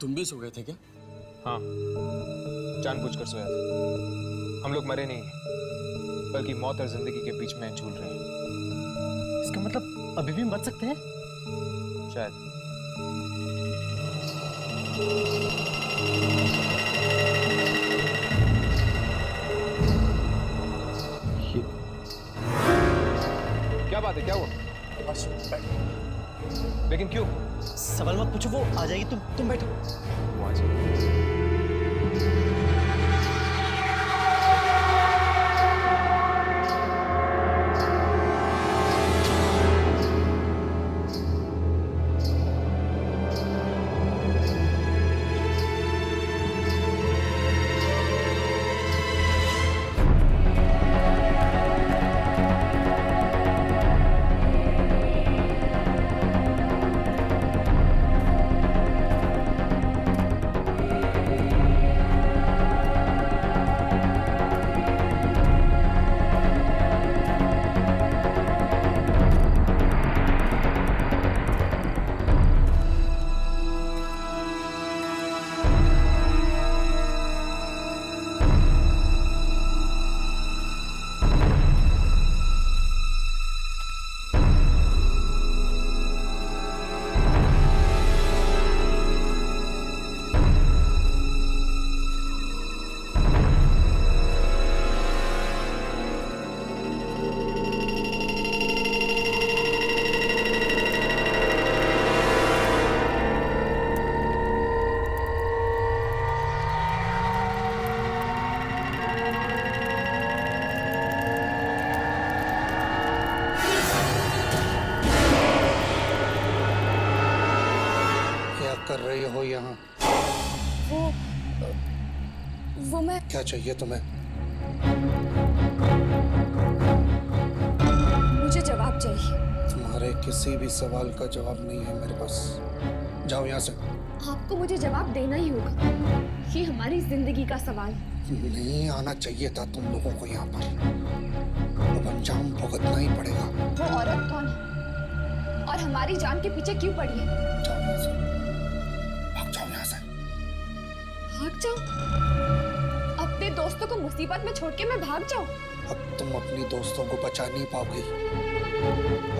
तुम भी सो गए थे क्या? हाँ, जानबूझकर सोया था। हम लोग मरे नहीं बल्कि मौत और जिंदगी के बीच में झूल रहे हैं। इसका मतलब अभी भी मर सकते हैं? शायद। क्या बात है, क्या हुआ? बस लेकिन क्यों? सवाल मत पूछो, वो आ जाएगी। तुम बैठो। वो आ जाएगी। कर रही हो यहाँ? वो मैं क्या चाहिए तुम्हें? मुझे जवाब चाहिए। तुम्हारे किसी भी सवाल का जवाब नहीं है मेरे पास। जाओ यहाँ से। आपको मुझे जवाब देना ही होगा। ये हमारी जिंदगी का सवाल। नहीं आना चाहिए था तुम लोगों को यहाँ पर। अब अंजाम भुगतना ही पड़ेगा। वो औरत कौन है और हमारी जान के पीछे क्यों पड़ी है? जाओ यहाँ से। भाग जाओ यहाँ से। भाग जाओ? अपने दोस्तों को मुसीबत में छोड़ के मैं भाग जाऊं? अब तुम अपनी दोस्तों को बचा नहीं पाओगी।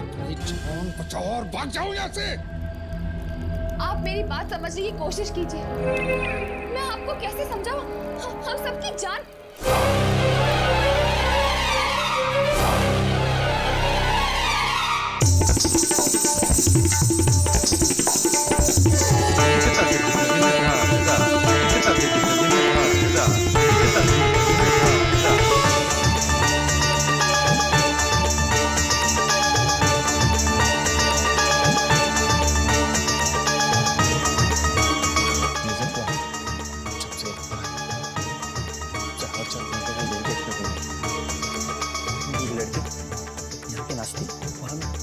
अपनी जान बचाओ और भाग जाओ यहाँ से। आप मेरी बात समझने की कोशिश कीजिए। मैं आपको कैसे समझाऊं? हम सबकी जान।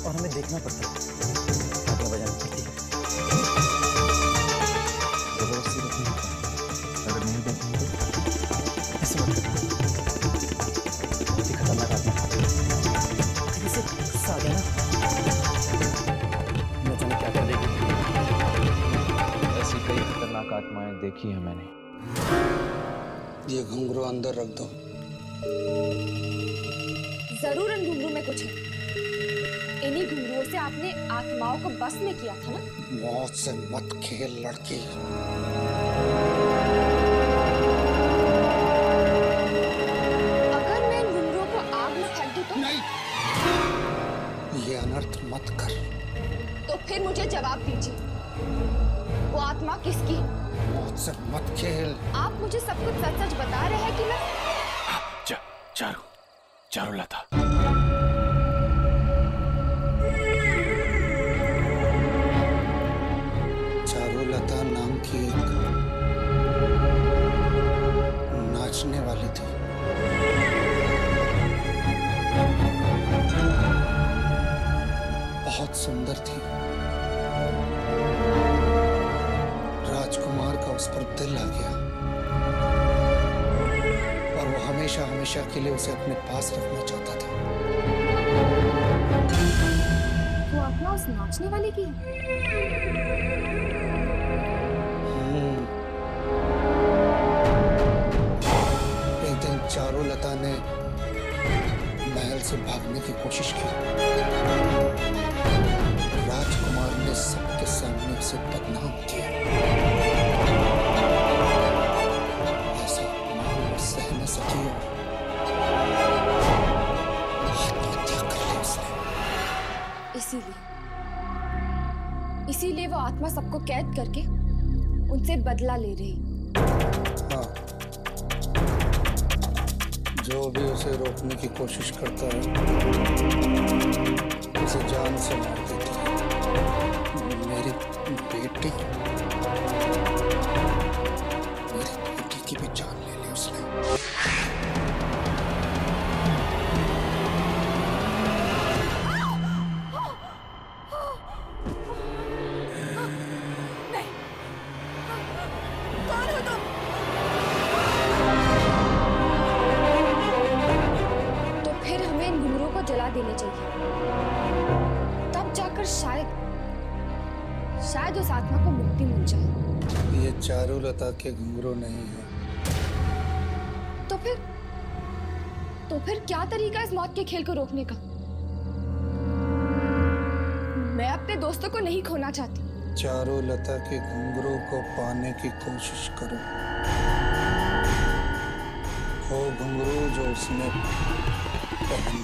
और हमें देखना पड़ता है। आगे बजानी पड़ती है। जबरदस्ती रखनी होता है। अगर नहीं देखेंगे तो ऐसे मत बहुत ही खतरनाक आदमी है। इसे गुस्सा आ गया ना, न जाने क्या कर देगी। ऐसी कई खतरनाक आत्माएं देखी है मैंने। ये घुंघरू अंदर रख दो। जरूर इन घुंघरू में कुछ है। इन्हीं घुंघरुओं से आपने आत्माओं को बस में किया था ना? मौत से मत खेल लड़की। अगर मैं इन घुंघरुओं को आग में फेंक दूं तो? नहीं, ये अनर्थ मत कर। तो फिर मुझे जवाब दीजिए, वो आत्मा किसकी? मौत से मत खेल। आप मुझे सब कुछ सच सच बता रहे हैं कि मैं? चारुलता। चारुलता नाम की एक नाचने वाली थी। बहुत सुंदर थी। राजकुमार का उस पर दिल आ गया और वो हमेशा हमेशा के लिए उसे अपने पास रखना चाहता था। वो आत्मा उस नाचने वाले की है? एक दिन चारुलता ने महल से भागने की कोशिश की। राजकुमार ने सबके उसे बदनाम किया। ऐसा अपमान वो सह न सकी और आत्महत्या कर ली उसने। इसीलिए वो आत्मा सबको कैद करके उनसे बदला ले रही। हाँ, जो भी उसे रोकने की कोशिश करता है उसे जान से मार देती है। मेरी बेटी की भी जान ले ली उसने। देने चाहिए, तब जाकर शायद उस आत्मा को मुक्ति मिल जाए। ये चारुलता के घुंघरू नहीं है। तो फिर क्या तरीका इस मौत के खेल को रोकने का? मैं अपने दोस्तों को नहीं खोना चाहती। चारुलता के घुंघरू को पाने की कोशिश करो। वो घुंघरू जो उसने पहन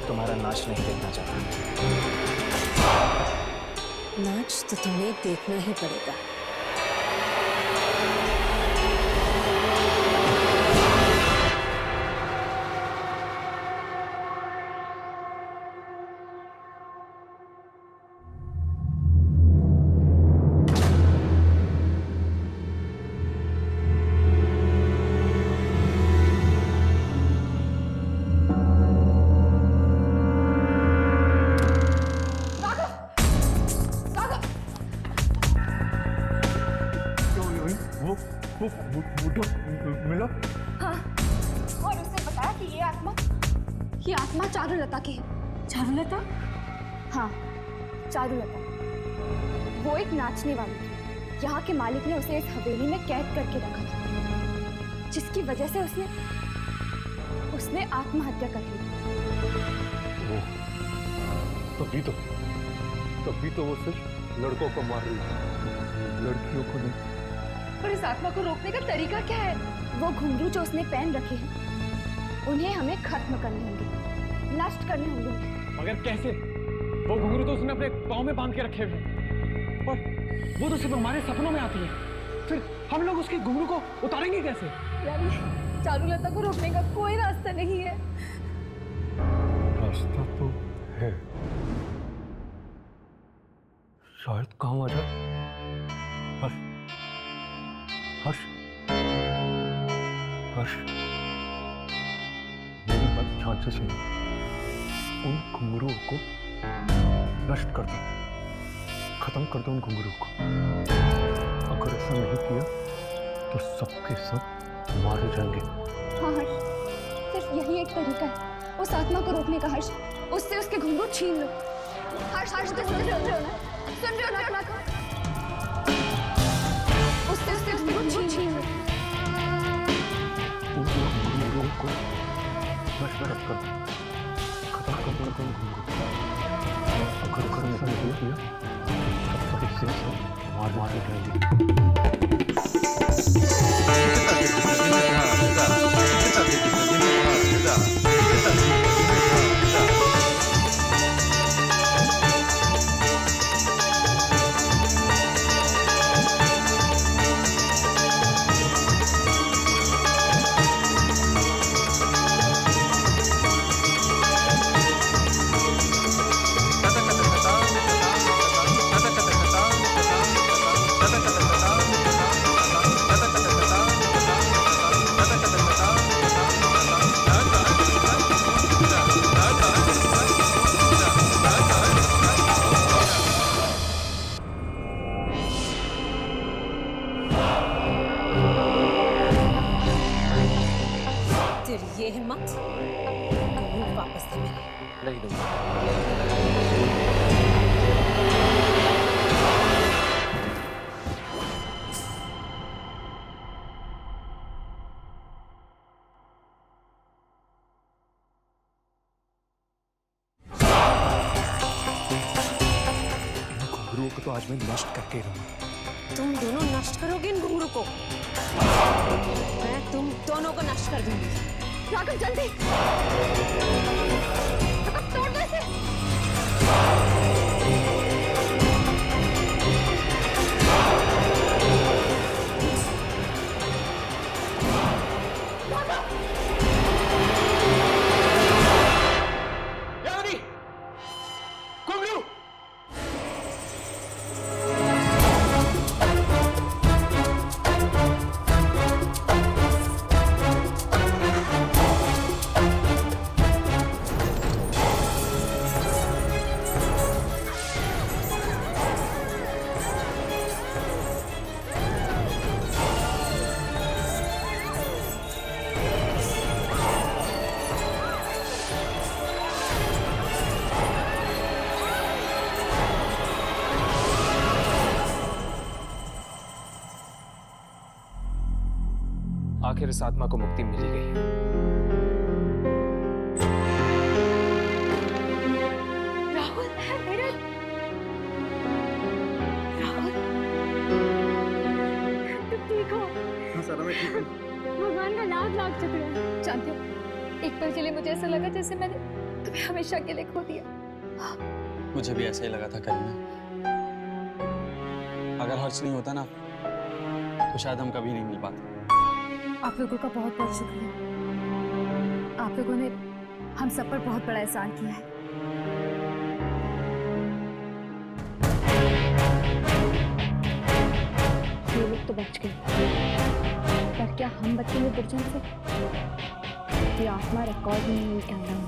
तुम्हारा नाच नहीं देखना चाहता। नाच तो तुम्हें देखना ही पड़ेगा। मिला? हाँ, और उसने बताया कि ये आत्मा चारुलता की है। चारुलता? हाँ, चारुलता। वो एक नाचने वाली थी। यहाँ के मालिक ने उसे इस हवेली में कैद करके रखा था, जिसकी वजह से उसने आत्महत्या कर ली। तभी तो वो सिर्फ लड़कों को मार रही है, लड़कियों को नहीं। पर इस आत्मा को रोकने का तरीका क्या है? वो घुंघरू जो उसने पहन रखे हैं, उन्हें हमें खत्म करने होंगे, नष्ट करने होंगे। मगर कैसे? वो घुंघरू तो उसने अपने पाँव में बांध के रखे हुए, और वो तो सिर्फ हमारे सपनों में आती है। फिर हम लोग उसके घुंघरू को उतारेंगे कैसे? यानी चारुलता को रोकने का कोई रास्ता नहीं है। रास्ता तो है, शायद काम आ जाए। हर्ष, मेरी बात ध्यान से सुनो। उन घुंघरूओं को नष्ट कर दो, खत्म कर दो उन घुंघरूओं को। अगर ऐसा नहीं किया तो सबके सब मारे जाएंगे। हाँ हर्ष, सिर्फ यही एक तरीका है उस आत्मा को रोकने का। हर्ष, उससे उसके घुंघरू छीन लो। हर्ष, तो समझ रहे हो ना? सुन रहे हो ना उससे छीन उन घुंघरूओं को नष्ट कर दो, खत्म कर दो उन घुंघरूओं को। अगर ऐसा नहीं किया तब तक इसे मार के रहेंगे। ये हिम्मत वापस दे मेरे। नहीं दूंगा। घुंघरूओं को तो आज मैं नष्ट करके रहूंगा। तुम दोनों नष्ट करोगे इन घुंघरू को, मैं तुम दोनों को नष्ट कर दूंगी। राघव जल्दी तोड़ दो इसे। आखिर इस आत्मा को मुक्ति मिल ही गई है। राहुल, मेरा राहुल, तुम ठीक हो? हाँ सारा मैं ठीक हूँ। भगवान का लाख शुक्र है। जानते हो, एक पल के लिए मुझे ऐसा लगा जैसे मैंने तुम्हें हमेशा के लिए खो दिया। मुझे भी ऐसा ही लगा था करीना। अगर हर्ष नहीं होता ना तो शायद हम कभी नहीं मिल पाते। आप लोगों का बहुत बहुत शुक्रिया। आप लोगों ने हम सब पर बहुत बड़ा एहसान किया है। ये लोग तो बच गए, पर क्या हम बचेंगे दुर्जन से? ये आत्मा रिकॉर्ड में नहीं कैमरा में।